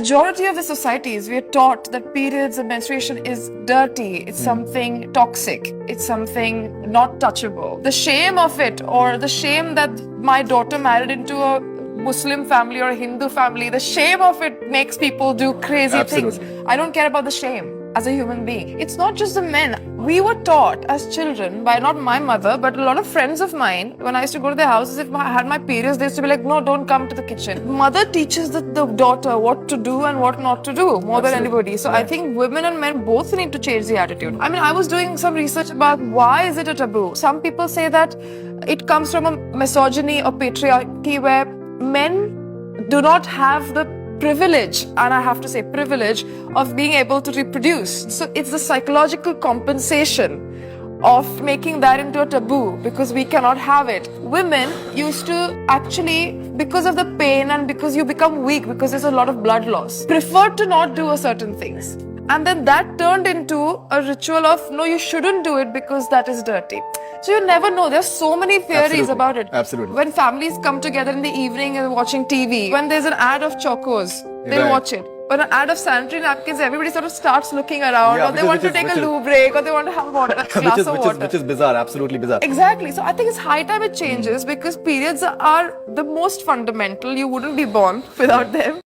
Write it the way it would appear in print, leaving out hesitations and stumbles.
Majority of the societies, we are taught that periods and menstruation is dirty, it's something toxic, it's something not touchable. The shame of it, or the shame that my daughter married into a Muslim family or a Hindu family, the shame of it makes people do crazy things. I don't care about the shame as a human being. It's not just the men. We were taught as children by not my mother, but a lot of friends of mine, when I used to go to their houses, if I had my periods, they used to be like, no, don't come to the kitchen. Mother teaches the daughter what to do and what not to do more than anybody. So I think women and men both need to change the attitude. I mean, I was doing some research about why is it a taboo. Some people say that it comes from a misogyny or patriarchy where men do not have the privilege, and I have to say privilege, of being able to reproduce. So it's the psychological compensation of making that into a taboo because we cannot have it. Women used to actually, because of the pain and because you become weak, because there's a lot of blood loss, prefer to not do certain things. And then that turned into a ritual of, no, you shouldn't do it because that is dirty. So you never know. There's so many theories about it. Absolutely. When families come together in the evening and watching TV, when there's an ad of chocos, they watch it. When an ad of sanitary napkins, everybody sort of starts looking around, or they want to take a loo break, or they want to have water, a glass of water. Which is bizarre, absolutely bizarre. Exactly. So I think it's high time it changes because periods are the most fundamental. You wouldn't be born without them.